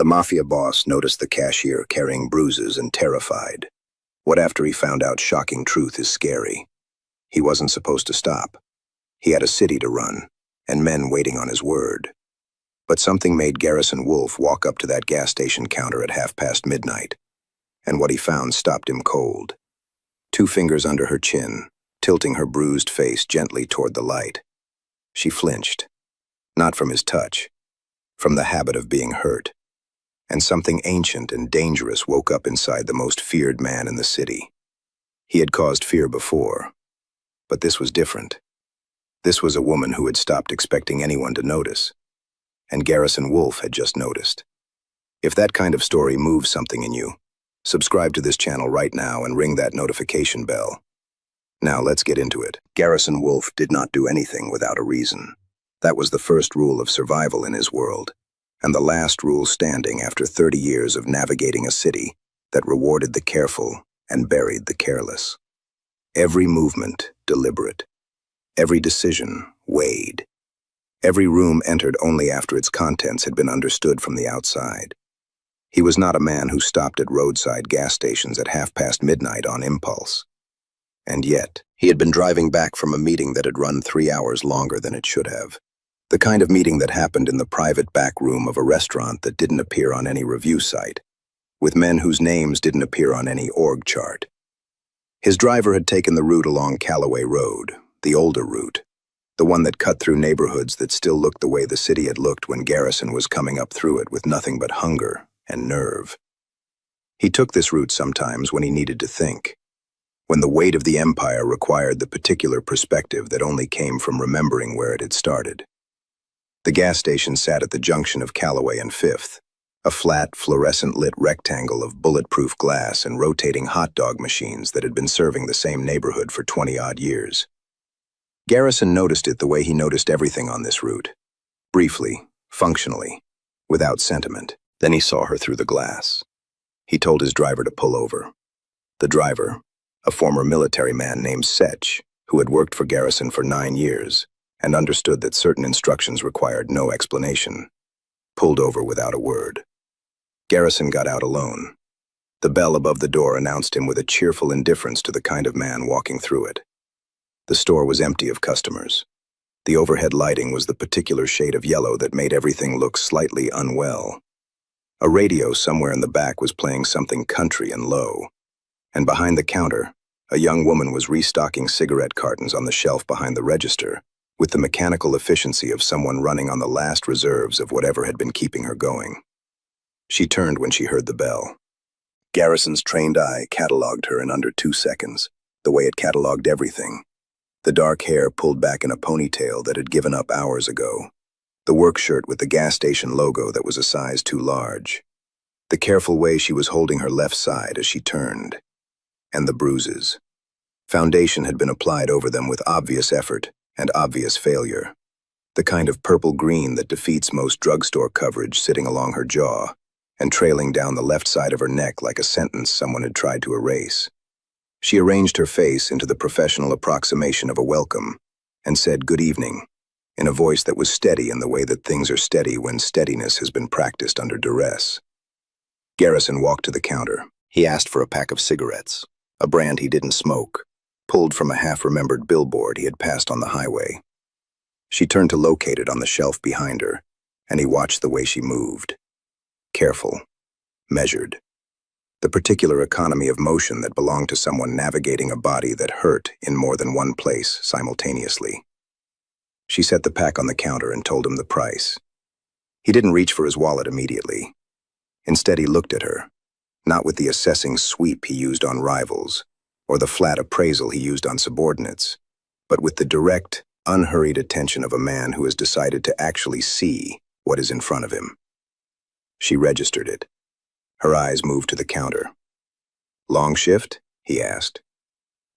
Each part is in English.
The Mafia boss noticed the cashier carrying bruises and terrified. What after he found out shocking truth is scary. He wasn't supposed to stop. He had a city to run, and men waiting on his word. But something made Garrison Wolf walk up to that gas station counter at midnight, and what he found stopped him cold. 2 fingers under her chin, tilting her bruised face gently toward the light. She flinched, not from his touch, from the habit of being hurt. And something ancient and dangerous woke up inside the most feared man in the city. He had caused fear before, but this was different. This was a woman who had stopped expecting anyone to notice, and Garrison Wolf had just noticed. If that kind of story moves something in you, subscribe to this channel right now and ring that notification bell. Now let's get into it. Garrison Wolf did not do anything without a reason. That was the first rule of survival in his world, and the last rule standing after 30 years of navigating a city that rewarded the careful and buried the careless. Every movement deliberate. Every decision weighed. Every room entered only after its contents had been understood from the outside. He was not a man who stopped at roadside gas stations at midnight on impulse. And yet, he had been driving back from a meeting that had run 3 hours longer than it should have. The kind of meeting that happened in the private back room of a restaurant that didn't appear on any review site, with men whose names didn't appear on any org chart. His driver had taken the route along Callaway Road, the older route, the one that cut through neighborhoods that still looked the way the city had looked when Garrison was coming up through it with nothing but hunger and nerve. He took this route sometimes when he needed to think, when the weight of the empire required the particular perspective that only came from remembering where it had started. The gas station sat at the junction of Callaway and 5th, a flat, fluorescent-lit rectangle of bulletproof glass and rotating hot dog machines that had been serving the same neighborhood for 20-odd years. Garrison noticed it the way he noticed everything on this route. Briefly, functionally, without sentiment. Then he saw her through the glass. He told his driver to pull over. The driver, a former military man named Setch, who had worked for Garrison for 9 years, and understood that certain instructions required no explanation, pulled over without a word. Garrison got out alone. The bell above the door announced him with a cheerful indifference to the kind of man walking through it. The store was empty of customers. The overhead lighting was the particular shade of yellow that made everything look slightly unwell. A radio somewhere in the back was playing something country and low, and behind the counter, a young woman was restocking cigarette cartons on the shelf behind the register, with the mechanical efficiency of someone running on the last reserves of whatever had been keeping her going. She turned when she heard the bell. Garrison's trained eye cataloged her in under 2 seconds, the way it cataloged everything. The dark hair pulled back in a ponytail that had given up hours ago. The work shirt with the gas station logo that was a size too large. The careful way she was holding her left side as she turned. And the bruises. Foundation had been applied over them with obvious effort and obvious failure. The kind of purple-green that defeats most drugstore coverage sitting along her jaw and trailing down the left side of her neck like a sentence someone had tried to erase. She arranged her face into the professional approximation of a welcome and said good evening, in a voice that was steady in the way that things are steady when steadiness has been practiced under duress. Garrison walked to the counter. He asked for a pack of cigarettes, a brand he didn't smoke, pulled from a half-remembered billboard he had passed on the highway. She turned to locate it on the shelf behind her, and he watched the way she moved. Careful, measured. The particular economy of motion that belonged to someone navigating a body that hurt in more than one place simultaneously. She set the pack on the counter and told him the price. He didn't reach for his wallet immediately. Instead, he looked at her, not with the assessing sweep he used on rivals, or the flat appraisal he used on subordinates, but with the direct, unhurried attention of a man who has decided to actually see what is in front of him. She registered it. Her eyes moved to the counter. "Long shift?" he asked.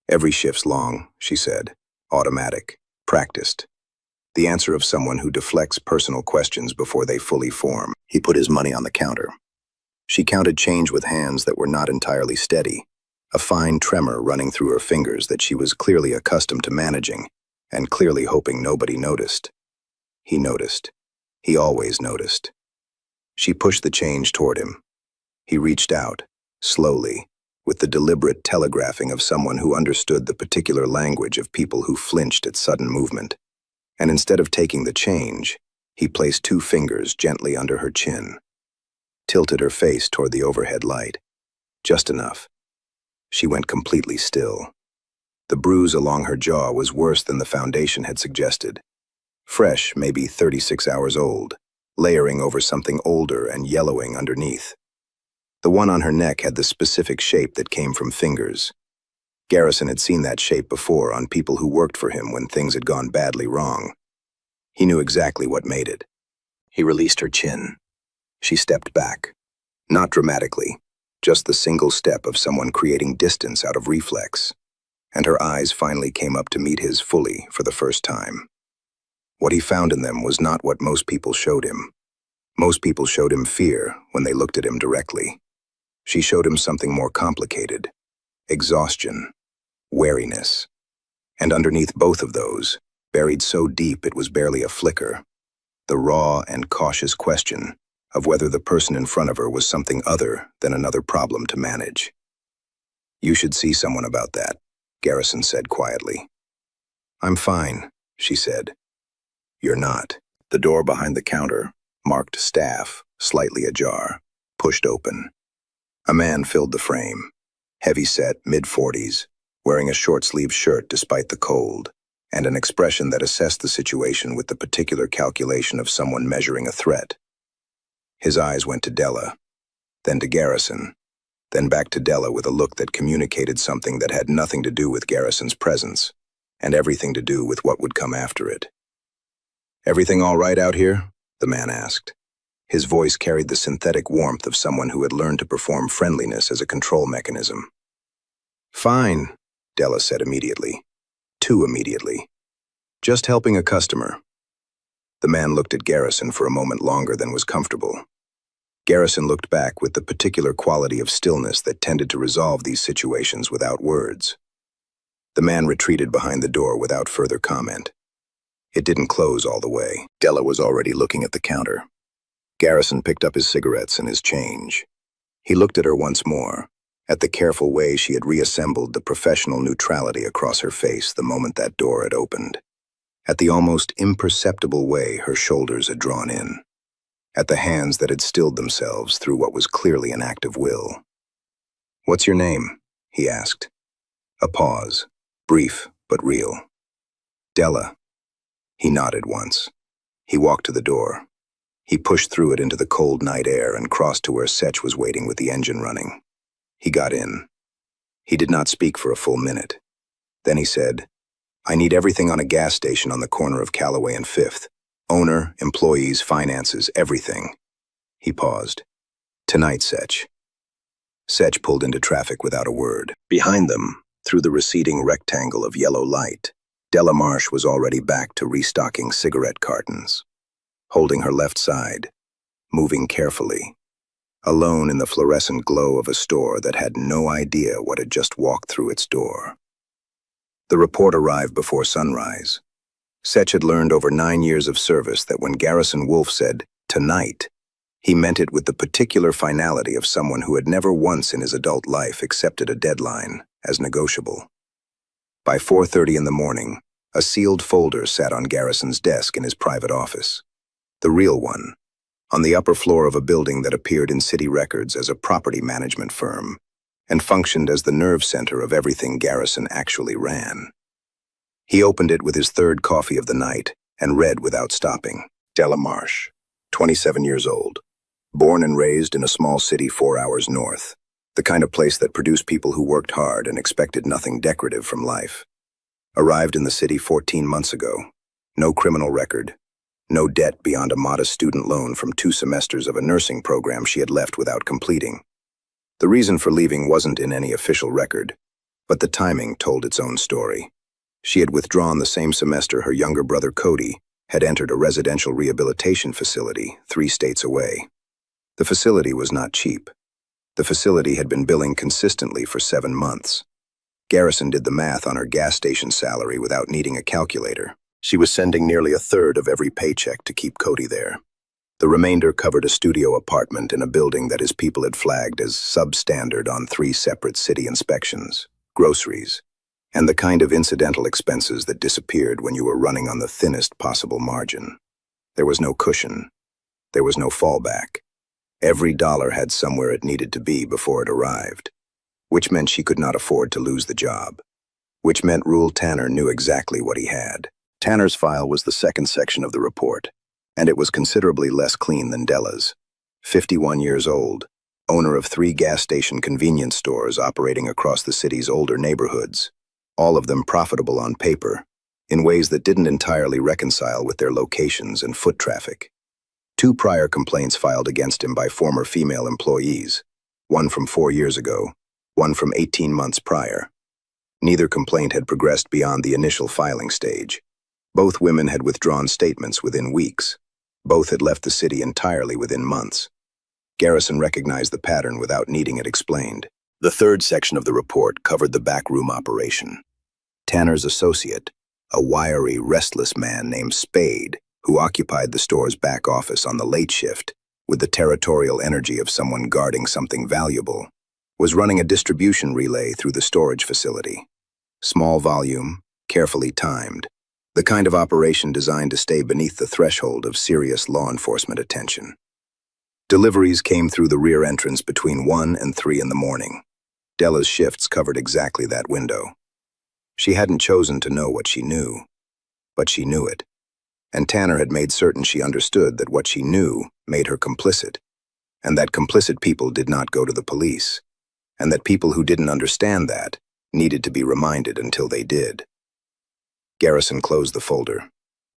"Every shift's long," she said. "Automatic. Practiced." The answer of someone who deflects personal questions before they fully form. He put his money on the counter. She counted change with hands that were not entirely steady, a fine tremor running through her fingers that she was clearly accustomed to managing, and clearly hoping nobody noticed. He noticed. He always noticed. She pushed the change toward him. He reached out, slowly, with the deliberate telegraphing of someone who understood the particular language of people who flinched at sudden movement. And instead of taking the change, he placed 2 fingers gently under her chin, tilted her face toward the overhead light. Just enough. She went completely still. The bruise along her jaw was worse than the foundation had suggested. Fresh, maybe 36 hours old, layering over something older and yellowing underneath. The one on her neck had the specific shape that came from fingers. Garrison had seen that shape before on people who worked for him when things had gone badly wrong. He knew exactly what made it. He released her chin. She stepped back. Not dramatically, just the single step of someone creating distance out of reflex. And her eyes finally came up to meet his fully for the first time. What he found in them was not what most people showed him. Most people showed him fear when they looked at him directly. She showed him something more complicated. Exhaustion, wariness. And underneath both of those, buried so deep it was barely a flicker, the raw and cautious question of whether the person in front of her was something other than another problem to manage. "You should see someone about that," Garrison said quietly. "I'm fine," she said. "You're not." The door behind the counter, marked staff, slightly ajar, pushed open. A man filled the frame, heavy-set, mid-40s, wearing a short-sleeved shirt despite the cold, and an expression that assessed the situation with the particular calculation of someone measuring a threat. His eyes went to Della, then to Garrison, then back to Della with a look that communicated something that had nothing to do with Garrison's presence, and everything to do with what would come after it. "Everything all right out here?" the man asked. His voice carried the synthetic warmth of someone who had learned to perform friendliness as a control mechanism. "Fine," Della said immediately. Too immediately. "Just helping a customer." The man looked at Garrison for a moment longer than was comfortable. Garrison looked back with the particular quality of stillness that tended to resolve these situations without words. The man retreated behind the door without further comment. It didn't close all the way. Della was already looking at the counter. Garrison picked up his cigarettes and his change. He looked at her once more, at the careful way she had reassembled the professional neutrality across her face the moment that door had opened, at the almost imperceptible way her shoulders had drawn in, at the hands that had stilled themselves through what was clearly an act of will. "What's your name?" he asked. A pause, brief but real. "Della." He nodded once. He walked to the door. He pushed through it into the cold night air and crossed to where Setch was waiting with the engine running. He got in. He did not speak for a full minute. Then he said, "I need everything on a gas station on the corner of Callaway and 5th. Owner, employees, finances, everything." He paused. "Tonight, Setch." Setch pulled into traffic without a word. Behind them, through the receding rectangle of yellow light, Della Marsh was already back to restocking cigarette cartons. Holding her left side, moving carefully, alone in the fluorescent glow of a store that had no idea what had just walked through its door. The report arrived before sunrise. Setch had learned over 9 years of service that when Garrison Wolfe said, "tonight," he meant it with the particular finality of someone who had never once in his adult life accepted a deadline as negotiable. By 4:30 in the morning, a sealed folder sat on Garrison's desk in his private office. The real one, on the upper floor of a building that appeared in city records as a property management firm and functioned as the nerve center of everything Garrison actually ran. He opened it with his 3rd coffee of the night and read without stopping. Della Marsh, 27 years old, born and raised in a small city 4 hours north, the kind of place that produced people who worked hard and expected nothing decorative from life. Arrived in the city 14 months ago, no criminal record, no debt beyond a modest student loan from 2 semesters of a nursing program she had left without completing. The reason for leaving wasn't in any official record, but the timing told its own story. She had withdrawn the same semester her younger brother Cody had entered a residential rehabilitation facility 3 states away. The facility was not cheap. The facility had been billing consistently for 7 months. Garrison did the math on her gas station salary without needing a calculator. She was sending nearly 1/3 of every paycheck to keep Cody there. The remainder covered a studio apartment in a building that his people had flagged as substandard on 3 separate city inspections, groceries, and the kind of incidental expenses that disappeared when you were running on the thinnest possible margin. There was no cushion. There was no fallback. Every dollar had somewhere it needed to be before it arrived, which meant she could not afford to lose the job, which meant Rule Tanner knew exactly what he had. Tanner's file was the second section of the report, and it was considerably less clean than Della's. 51 years old, owner of 3 gas station convenience stores operating across the city's older neighborhoods, all of them profitable on paper, in ways that didn't entirely reconcile with their locations and foot traffic. 2 prior complaints filed against him by former female employees, one from 4 years ago, one from 18 months prior. Neither complaint had progressed beyond the initial filing stage. Both women had withdrawn statements within weeks. Both had left the city entirely within months. Garrison recognized the pattern without needing it explained. The third section of the report covered the backroom operation. Tanner's associate, a wiry, restless man named Spade, who occupied the store's back office on the late shift, with the territorial energy of someone guarding something valuable, was running a distribution relay through the storage facility. Small volume, carefully timed, the kind of operation designed to stay beneath the threshold of serious law enforcement attention. Deliveries came through the rear entrance between 1 and 3 in the morning. Della's shifts covered exactly that window. She hadn't chosen to know what she knew, but she knew it. And Tanner had made certain she understood that what she knew made her complicit, and that complicit people did not go to the police, and that people who didn't understand that needed to be reminded until they did. Garrison closed the folder.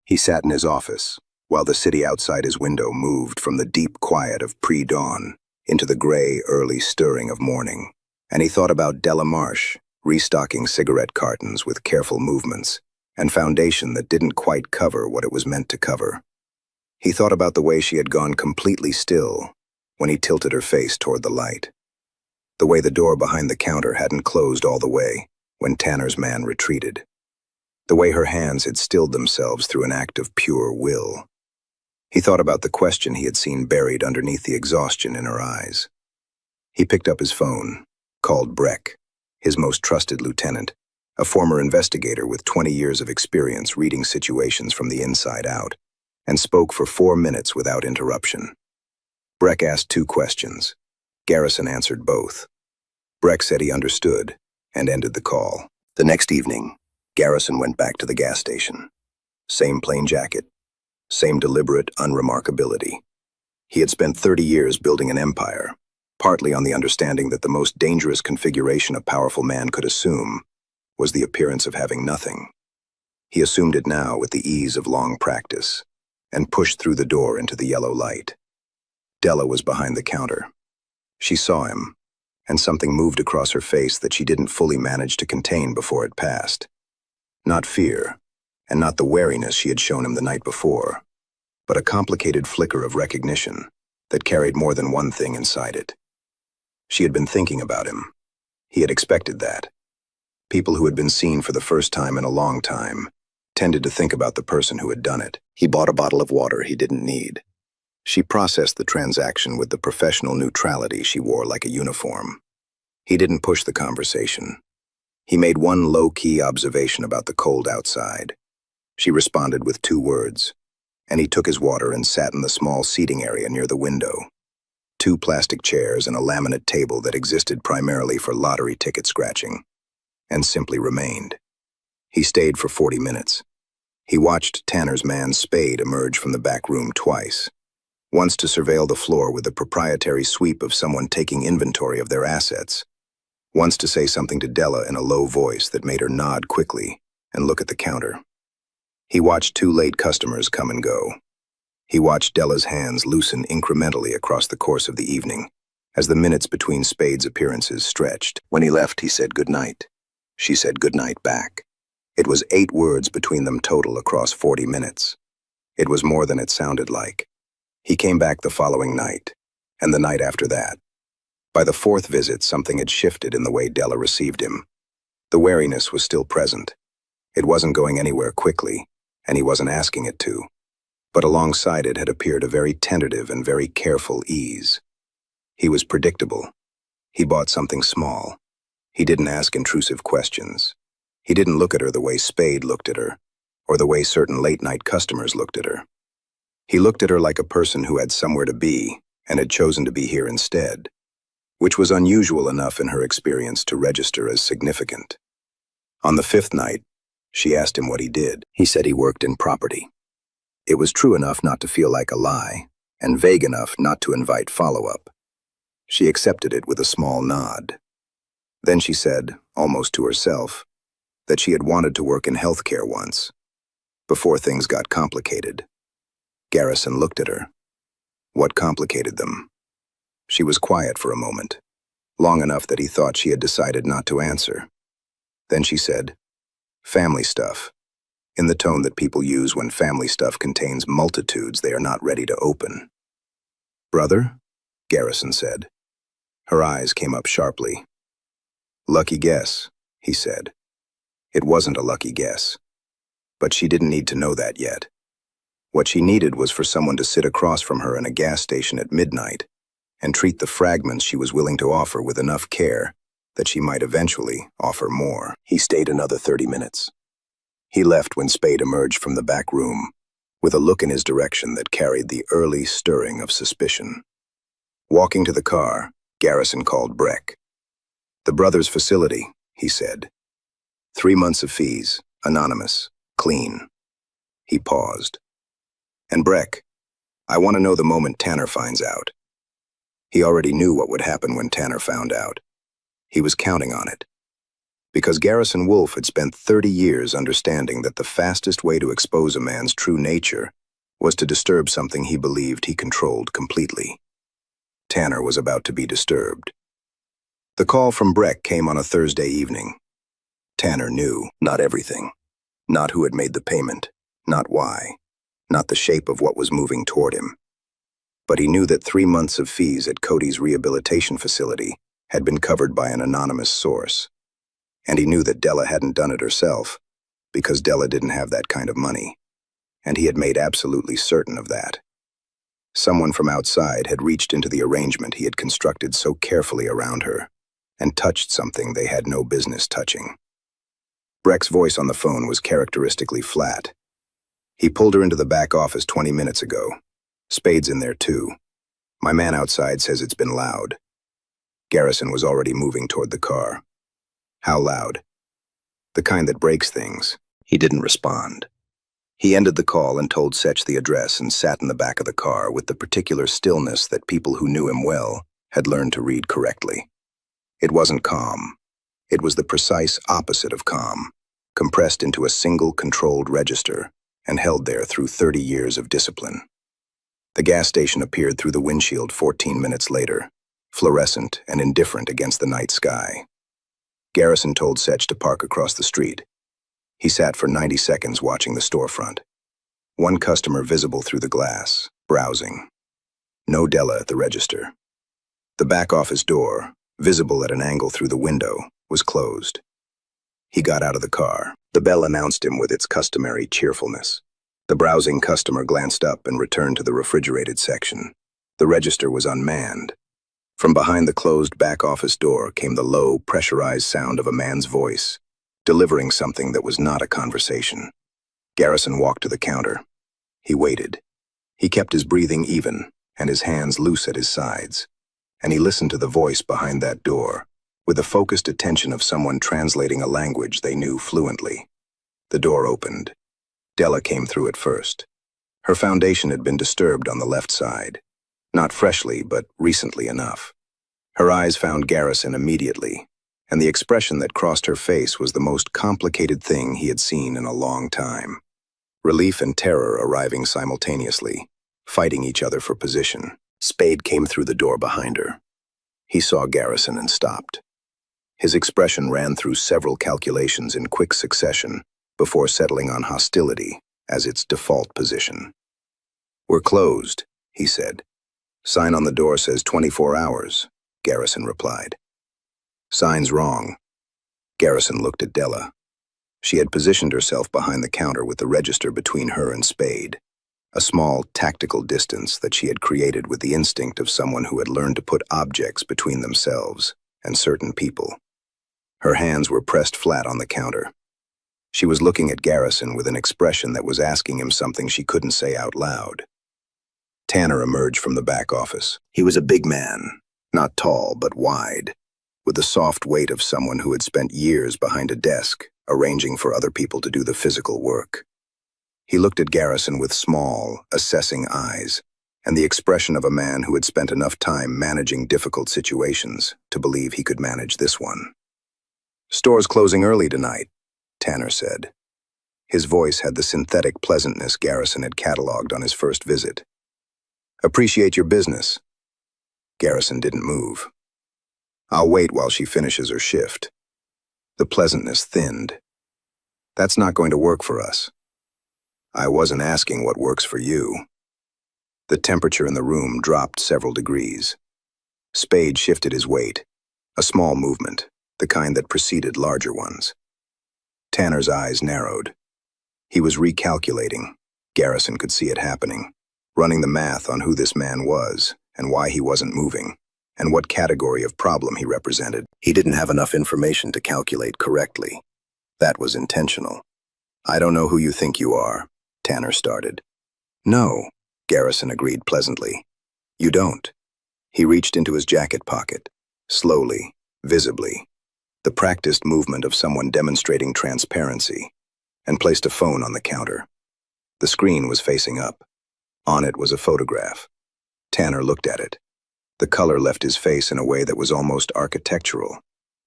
He sat in his office, while the city outside his window moved from the deep quiet of pre-dawn into the gray, early stirring of morning, and he thought about Della Marsh, restocking cigarette cartons with careful movements, and foundation that didn't quite cover what it was meant to cover. He thought about the way she had gone completely still when he tilted her face toward the light. The way the door behind the counter hadn't closed all the way when Tanner's man retreated. The way her hands had stilled themselves through an act of pure will. He thought about the question he had seen buried underneath the exhaustion in her eyes. He picked up his phone, called Breck, his most trusted lieutenant, a former investigator with 20 years of experience reading situations from the inside out, and spoke for 4 minutes without interruption. Breck asked 2 questions. Garrison answered both. Breck said he understood and ended the call. The next evening, Garrison went back to the gas station. Same plain jacket, same deliberate unremarkability. He had spent 30 years building an empire, partly on the understanding that the most dangerous configuration a powerful man could assume was the appearance of having nothing. He assumed it now with the ease of long practice, and pushed through the door into the yellow light. Della was behind the counter. She saw him, and something moved across her face that she didn't fully manage to contain before it passed. Not fear, and not the wariness she had shown him the night before, but a complicated flicker of recognition that carried more than one thing inside it. She had been thinking about him. He had expected that. People who had been seen for the first time in a long time tended to think about the person who had done it. He bought a bottle of water he didn't need. She processed the transaction with the professional neutrality she wore like a uniform. He didn't push the conversation. He made one low-key observation about the cold outside. She responded with 2 words, and he took his water and sat in the small seating area near the window. 2 plastic chairs and a laminate table that existed primarily for lottery ticket scratching, and simply remained. He stayed for 40 minutes. He watched Tanner's man Spade emerge from the back room twice. Once to surveil the floor with the proprietary sweep of someone taking inventory of their assets. Once to say something to Della in a low voice that made her nod quickly and look at the counter. He watched 2 late customers come and go. He watched Della's hands loosen incrementally across the course of the evening, as the minutes between Spade's appearances stretched. When he left, he said goodnight. She said goodnight back. It was 8 words between them total across 40 minutes. It was more than it sounded like. He came back the following night, and the night after that. By the 4th visit, something had shifted in the way Della received him. The wariness was still present. It wasn't going anywhere quickly, and he wasn't asking it to. But alongside it had appeared a very tentative and very careful ease. He was predictable. He bought something small. He didn't ask intrusive questions. He didn't look at her the way Spade looked at her, or the way certain late-night customers looked at her. He looked at her like a person who had somewhere to be and had chosen to be here instead, which was unusual enough in her experience to register as significant. On the fifth night, she asked him what he did. He said he worked in property. It was true enough not to feel like a lie, and vague enough not to invite follow-up. She accepted it with a small nod. Then she said, almost to herself, that she had wanted to work in healthcare once, before things got complicated. Garrison looked at her. What complicated them? She was quiet for a moment, long enough that he thought she had decided not to answer. Then she said, family stuff, in the tone that people use when family stuff contains multitudes they are not ready to open. Brother? Garrison said. Her eyes came up sharply. Lucky guess, he said. It wasn't a lucky guess. But she didn't need to know that yet. What she needed was for someone to sit across from her in a gas station at midnight and treat the fragments she was willing to offer with enough care that she might eventually offer more. He stayed another 30 minutes. He left when Spade emerged from the back room, with a look in his direction that carried the early stirring of suspicion. Walking to the car, Garrison called Breck. The brothers' facility, he said. 3 months of fees, anonymous, clean. He paused. And Breck, I want to know the moment Tanner finds out. He already knew what would happen when Tanner found out. He was counting on it. Because Garrison Wolfe had spent 30 years understanding that the fastest way to expose a man's true nature was to disturb something he believed he controlled completely. Tanner was about to be disturbed. The call from Breck came on a Thursday evening. Tanner knew not everything, not who had made the payment, not why, not the shape of what was moving toward him. But he knew that 3 months of fees at Cody's rehabilitation facility had been covered by an anonymous source. And he knew that Della hadn't done it herself, because Della didn't have that kind of money. And he had made absolutely certain of that. Someone from outside had reached into the arrangement he had constructed so carefully around her, and touched something they had no business touching. Breck's voice on the phone was characteristically flat. He pulled her into the back office 20 minutes ago. Spade's in there too. My man outside says it's been loud. Garrison was already moving toward the car. How loud? The kind that breaks things. He didn't respond. He ended the call and told Setch the address and sat in the back of the car with the particular stillness that people who knew him well had learned to read correctly. It wasn't calm. It was the precise opposite of calm, compressed into a single controlled register and held there through 30 years of discipline. The gas station appeared through the windshield 14 minutes later, fluorescent and indifferent against the night sky. Garrison told Setch to park across the street. He sat for 90 seconds watching the storefront. One customer visible through the glass, browsing. No Della at the register. The back office door, visible at an angle through the window, was closed. He got out of the car. The bell announced him with its customary cheerfulness. The browsing customer glanced up and returned to the refrigerated section. The register was unmanned. From behind the closed back office door came the low, pressurized sound of a man's voice, delivering something that was not a conversation. Garrison walked to the counter. He waited. He kept his breathing even and his hands loose at his sides, and he listened to the voice behind that door, with the focused attention of someone translating a language they knew fluently. The door opened. Della came through it first. Her foundation had been disturbed on the left side. Not freshly, but recently enough. Her eyes found Garrison immediately, and the expression that crossed her face was the most complicated thing he had seen in a long time. Relief and terror arriving simultaneously, fighting each other for position. Spade came through the door behind her. He saw Garrison and stopped. His expression ran through several calculations in quick succession before settling on hostility as its default position. "We're closed," he said. "Sign on the door says 24 hours, Garrison replied. "Sign's wrong." Garrison looked at Della. She had positioned herself behind the counter with the register between her and Spade. a small, tactical distance that she had created with the instinct of someone who had learned to put objects between themselves and certain people. Her hands were pressed flat on the counter. She was looking at Garrison with an expression that was asking him something she couldn't say out loud. Tanner emerged from the back office. He was a big man, not tall but wide, with the soft weight of someone who had spent years behind a desk, arranging for other people to do the physical work. He looked at Garrison with small, assessing eyes, and the expression of a man who had spent enough time managing difficult situations to believe he could manage this one. "Store's closing early tonight," Tanner said. His voice had the synthetic pleasantness Garrison had cataloged on his first visit. "Appreciate your business." Garrison didn't move. "I'll wait while she finishes her shift." The pleasantness thinned. "That's not going to work for us." "I wasn't asking what works for you." The temperature in the room dropped several degrees. Spade shifted his weight, a small movement, the kind that preceded larger ones. Tanner's eyes narrowed. He was recalculating. Garrison could see it happening, running the math on who this man was and why he wasn't moving, and what category of problem he represented. He didn't have enough information to calculate correctly. That was intentional. "I don't know who you think you are," Tanner started. "No," Garrison agreed pleasantly. "You don't." He reached into his jacket pocket, slowly, visibly, the practiced movement of someone demonstrating transparency, and placed a phone on the counter. The screen was facing up. On it was a photograph. Tanner looked at it. The color left his face in a way that was almost architectural,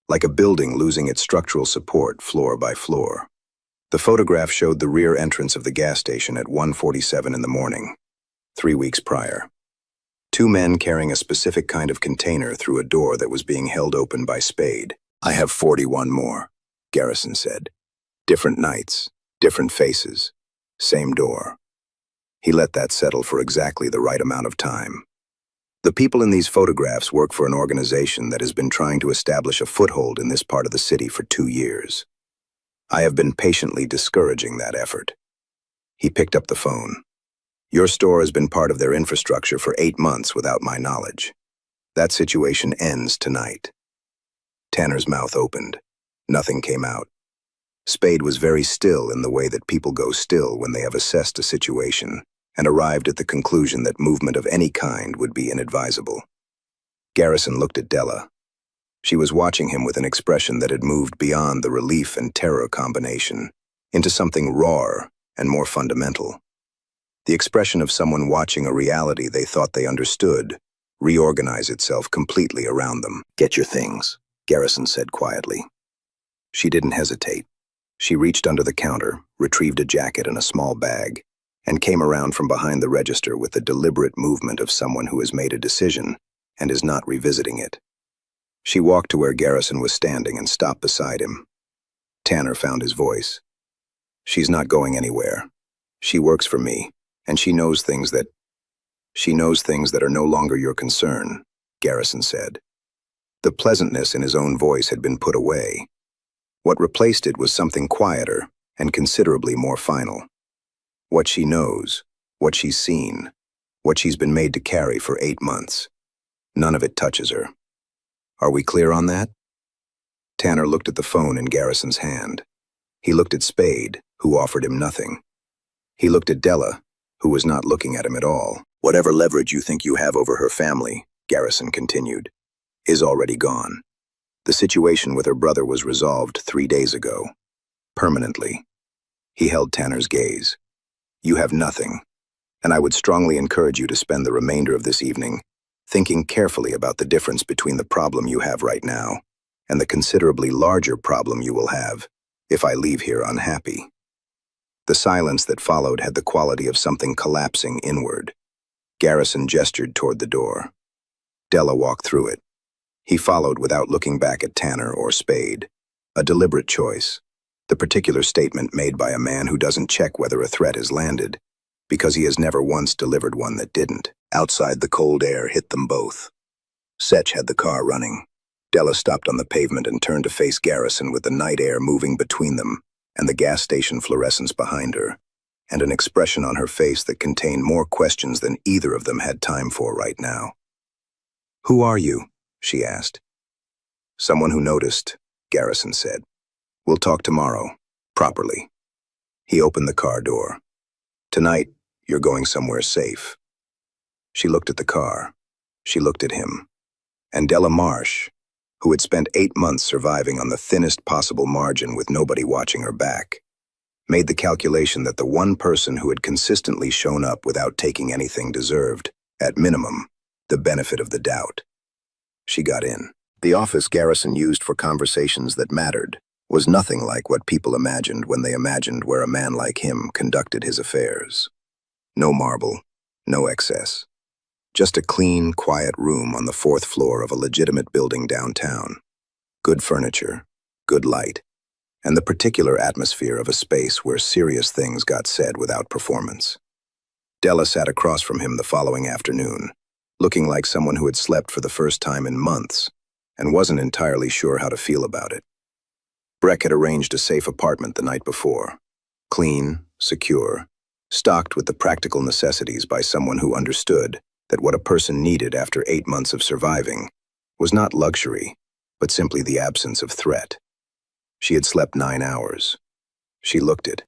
like a building losing its structural support floor by floor. The photograph showed the rear entrance of the gas station at 1:47 in the morning, 3 weeks prior. Two men carrying a specific kind of container through a door that was being held open by Spade. "I have 41 more," Garrison said. "Different nights, different faces, same door." He let that settle for exactly the right amount of time. "The people in these photographs work for an organization that has been trying to establish a foothold in this part of the city for 2 years. I have been patiently discouraging that effort." He picked up the phone. "Your store has been part of their infrastructure for 8 months without my knowledge. That situation ends tonight." Tanner's mouth opened. Nothing came out. Spade was very still in the way that people go still when they have assessed a situation and arrived at the conclusion that movement of any kind would be inadvisable. Garrison looked at Della. She was watching him with an expression that had moved beyond the relief and terror combination into something rawer and more fundamental. The expression of someone watching a reality they thought they understood reorganize itself completely around them. "Get your things," Garrison said quietly. She didn't hesitate. She reached under the counter, retrieved a jacket and a small bag, and came around from behind the register with the deliberate movement of someone who has made a decision and is not revisiting it. She walked to where Garrison was standing and stopped beside him. Tanner found his voice. "She's not going anywhere. She works for me, and she knows things that are no longer your concern," Garrison said. The pleasantness in his own voice had been put away. What replaced it was something quieter and considerably more final. What she knows, what she's seen, what she's been made to carry for 8 months. None of it touches her. Are we clear on that? Tanner looked at the phone in Garrison's hand. He looked at Spade, who offered him nothing. He looked at Della, who was not looking at him at all. "Whatever leverage you think you have over her family," Garrison continued, "is already gone. The situation with her brother was resolved 3 days ago. Permanently." He held Tanner's gaze. "You have nothing, and I would strongly encourage you to spend the remainder of this evening thinking carefully about the difference between the problem you have right now and the considerably larger problem you will have if I leave here unhappy." The silence that followed had the quality of something collapsing inward. Garrison gestured toward the door. Della walked through it. He followed without looking back at Tanner or Spade. A deliberate choice. The particular statement made by a man who doesn't check whether a threat has landed, because he has never once delivered one that didn't. Outside, the cold air hit them both. Setch had the car running. Della stopped on the pavement and turned to face Garrison with the night air moving between them and the gas station fluorescence behind her. and an expression on her face that contained more questions than either of them had time for right now. "Who are you?" she asked. "Someone who noticed," Garrison said. "We'll talk tomorrow, properly." He opened the car door. "Tonight, you're going somewhere safe." She looked at the car. She looked at him. And Della Marsh, who had spent 8 months surviving on the thinnest possible margin with nobody watching her back, made the calculation that the one person who had consistently shown up without taking anything deserved, at minimum, the benefit of the doubt. She got in. The office Garrison used for conversations that mattered was nothing like what people imagined when they imagined where a man like him conducted his affairs. No marble, no excess. Just a clean, quiet room on the 4th floor of a legitimate building downtown. Good furniture, good light, and the particular atmosphere of a space where serious things got said without performance. Della sat across from him the following afternoon, looking like someone who had slept for the first time in months and wasn't entirely sure how to feel about it. Breck had arranged a safe apartment the night before. Clean, secure, stocked with the practical necessities by someone who understood that what a person needed after 8 months of surviving was not luxury, but simply the absence of threat. She had slept 9 hours. She looked it.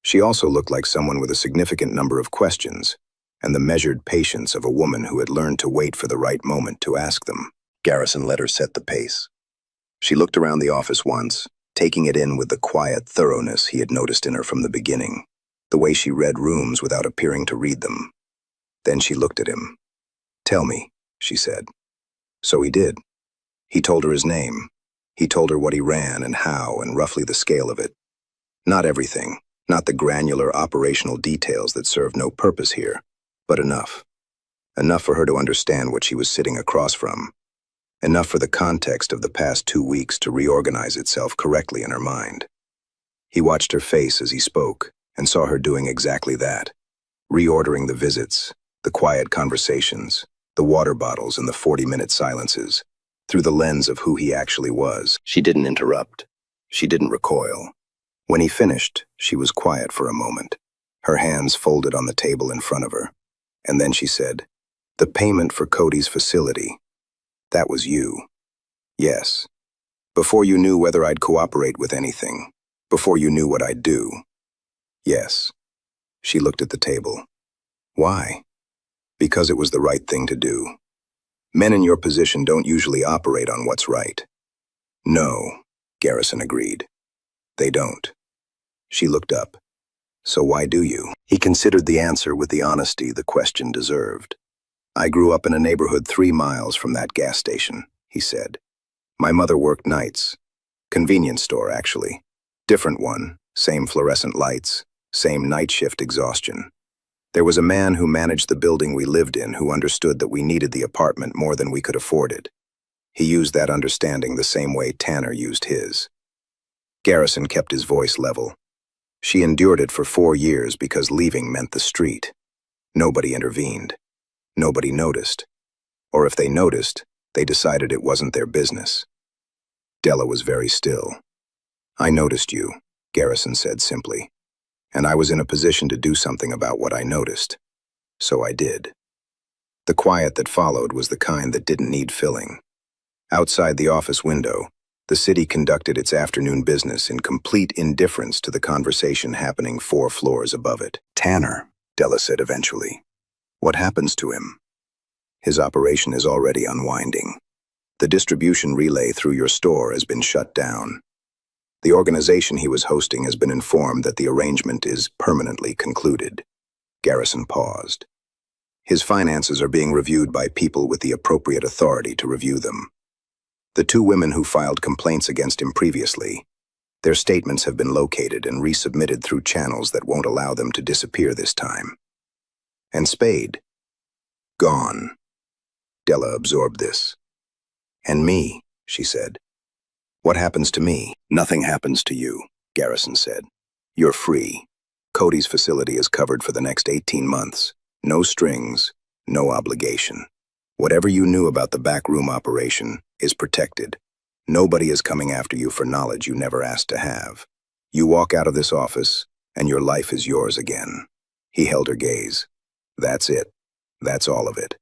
She also looked like someone with a significant number of questions and the measured patience of a woman who had learned to wait for the right moment to ask them. Garrison let her set the pace. She looked around the office once, taking it in with the quiet thoroughness he had noticed in her from the beginning, the way she read rooms without appearing to read them. Then she looked at him. "Tell me," she said. So he did. He told her his name. He told her what he ran and how and roughly the scale of it. Not everything, not the granular operational details that served no purpose here, but enough. Enough for her to understand what she was sitting across from. Enough for the context of the past 2 weeks to reorganize itself correctly in her mind. He watched her face as he spoke and saw her doing exactly that, reordering the visits, the quiet conversations, the water bottles and the 40-minute silences, through the lens of who he actually was. She didn't interrupt. She didn't recoil. When he finished, she was quiet for a moment, her hands folded on the table in front of her. And then she said, "The payment for Cody's facility. That was you." "Yes. Before you knew whether I'd cooperate with anything. Before you knew what I'd do." "Yes." She looked at the table. "Why?" "Because it was the right thing to do. Men in your position don't usually operate on what's right." "No," Garrison agreed. "They don't." She looked up. "So why do you?" He considered the answer with the honesty the question deserved. "I grew up in a neighborhood 3 miles from that gas station," he said. "My mother worked nights. Convenience store, actually. Different one, same fluorescent lights, same night shift exhaustion. There was a man who managed the building we lived in who understood that we needed the apartment more than we could afford it. He used that understanding the same way Tanner used his." Garrison kept his voice level. She endured it for 4 years because leaving meant the street. Nobody intervened. Nobody noticed. Or if they noticed, they decided it wasn't their business. Della was very still. "I noticed you," Garrison said simply. "And I was in a position to do something about what I noticed. So I did." The quiet that followed was the kind that didn't need filling. Outside the office window, the city conducted its afternoon business in complete indifference to the conversation happening 4 floors above it. "Tanner," Della said eventually. "What happens to him?" "His operation is already unwinding. The distribution relay through your store has been shut down. The organization he was hosting has been informed that the arrangement is permanently concluded." Garrison paused. "His finances are being reviewed by people with the appropriate authority to review them. The 2 women who filed complaints against him previously, their statements have been located and resubmitted through channels that won't allow them to disappear this time. And Spade? Gone." Della absorbed this. "And me," she said. "What happens to me?" "Nothing happens to you," Garrison said. "You're free. Cody's facility is covered for the next 18 months. No strings, no obligation. Whatever you knew about the backroom operation is protected. Nobody is coming after you for knowledge you never asked to have. You walk out of this office, and your life is yours again. He held her gaze. That's it. That's all of it.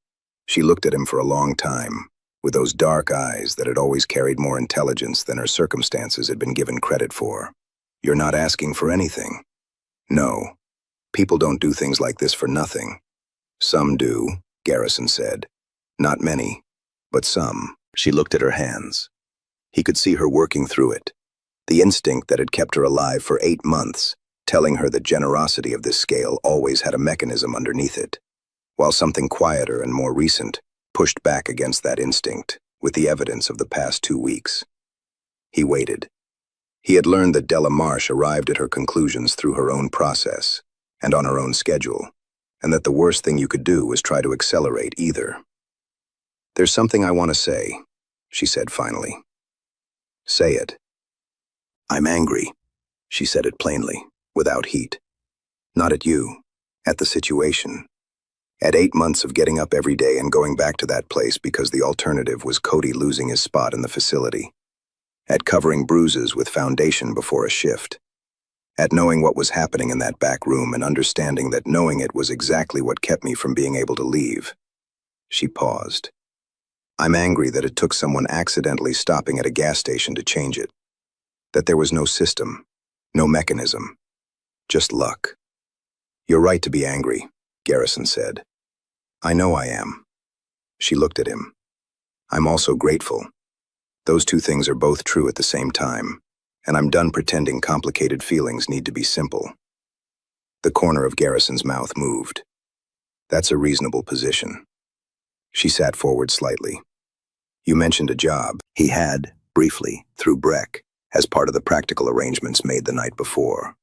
She looked at him for a long time, with those dark eyes that had always carried more intelligence than her circumstances had been given credit for. You're not asking for anything. No. People don't do things like this for nothing. Some do, Garrison said. Not many, but some. She looked at her hands. He could see her working through it. The instinct that had kept her alive for 8 months, telling her that generosity of this scale always had a mechanism underneath it, while something quieter and more recent pushed back against that instinct with the evidence of the past 2 weeks. He waited. He had learned that Della Marsh arrived at her conclusions through her own process and on her own schedule, and that the worst thing you could do was try to accelerate either. There's something I want to say, she said finally. Say it. I'm angry. She said it plainly, without heat. Not at you, at the situation. At 8 months of getting up every day and going back to that place because the alternative was Cody losing his spot in the facility. At covering Bruises with foundation before a shift. At knowing what was happening in that back room and understanding that knowing it was exactly what kept me from being able to leave. She paused. I'm angry that it took someone accidentally stopping at a gas station to change it. That there was no system, no mechanism, just luck. You're right to be angry, Garrison said. I know I am. She looked at him. I'm also grateful. Those two things are both true at the same time, and I'm done pretending complicated feelings need to be simple. The corner of Garrison's mouth moved. That's a reasonable position. She sat forward slightly. You mentioned a job. He had, briefly, through Breck, as part of the practical arrangements made the night before.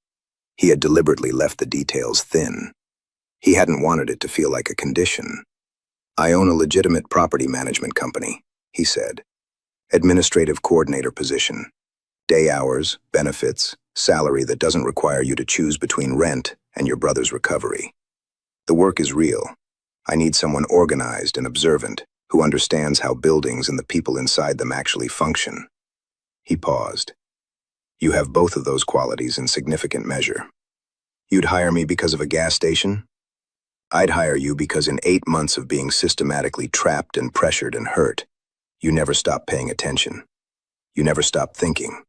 He had deliberately left the details thin. He hadn't wanted it to feel like a condition. I own a legitimate property management company, he said. Administrative coordinator position. Day hours, benefits, salary that doesn't require you to choose between rent and your brother's recovery. The work is real. I need someone organized and observant who understands how buildings and the people inside them actually function. He paused. You have both of those qualities in significant measure. You'd hire me because of a gas station? I'd hire you because in 8 months of being systematically trapped and pressured and hurt, you never stopped paying attention. You never stopped thinking.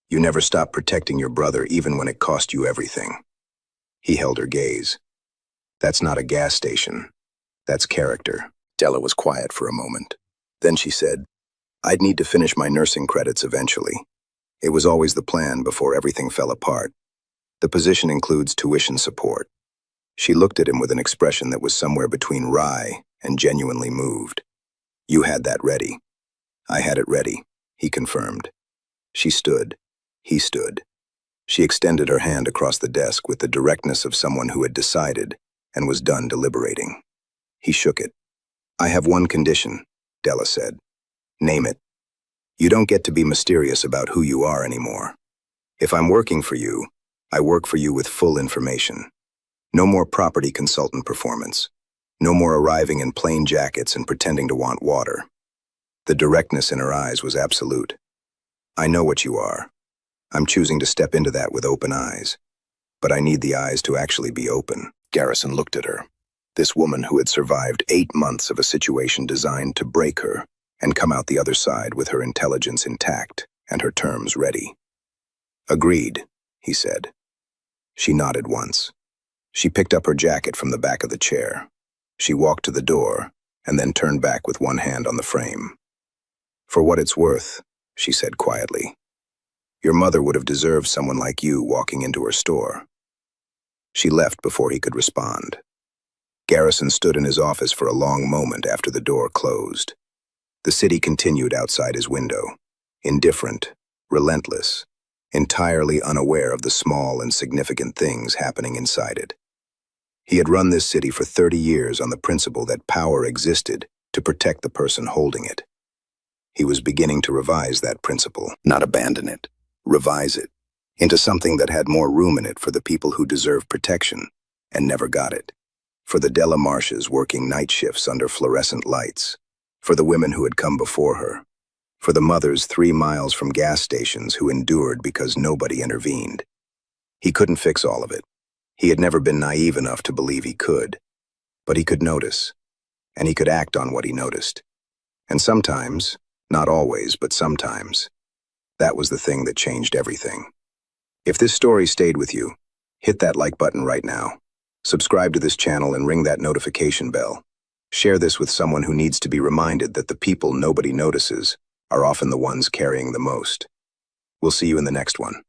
You never stopped protecting your brother even when it cost you everything. He held her gaze. That's not a gas station. That's character. Della was quiet for a moment. Then she said, I'd need to finish my nursing credits eventually. It was always the plan before everything fell apart. The position includes tuition support. She looked at him with an expression that was somewhere between wry and genuinely moved. You had that ready. I had it ready, he confirmed. She stood. He stood. She extended her hand across the desk with the directness of someone who had decided and was done deliberating. He shook it. I have one condition, Della said. Name it. You don't get to be mysterious about who you are anymore. If I'm working for you, I work for you with full information. No more property consultant performance. No more arriving in plain jackets and pretending to want water. The directness in her eyes was absolute. I know what you are. I'm choosing to step into that with open eyes. But I need the eyes to actually be open. Garrison looked at her. This woman who had survived 8 months of a situation designed to break her and come out the other side with her intelligence intact and her terms ready. Agreed, he said. She nodded once. She picked up her jacket from the back of the chair. She walked to the door and then turned back with one hand on the frame. For what it's worth, she said quietly, your mother would have deserved someone like you walking into her store. She left before he could respond. Garrison stood in his office for a long moment after the door closed. The city continued outside his window, indifferent, relentless, entirely unaware of the small and significant things happening inside it. He had run this city for 30 years on the principle that power existed to protect the person holding it. He was beginning to revise that principle, not abandon it, revise it, into something that had more room in it for the people who deserved protection and never got it. For the Della Marshes working night shifts under fluorescent lights, for the women who had come before her, for the mothers 3 miles from gas stations who endured because nobody intervened. He couldn't fix all of it. He had never been naive enough to believe he could. But he could notice, and he could act on what he noticed. And sometimes, not always, but sometimes, that was the thing that changed everything. If this story stayed with you, hit that like button right now. Subscribe to this channel and ring that notification bell. Share this with someone who needs to be reminded that the people nobody notices are often the ones carrying the most. We'll see you in the next one.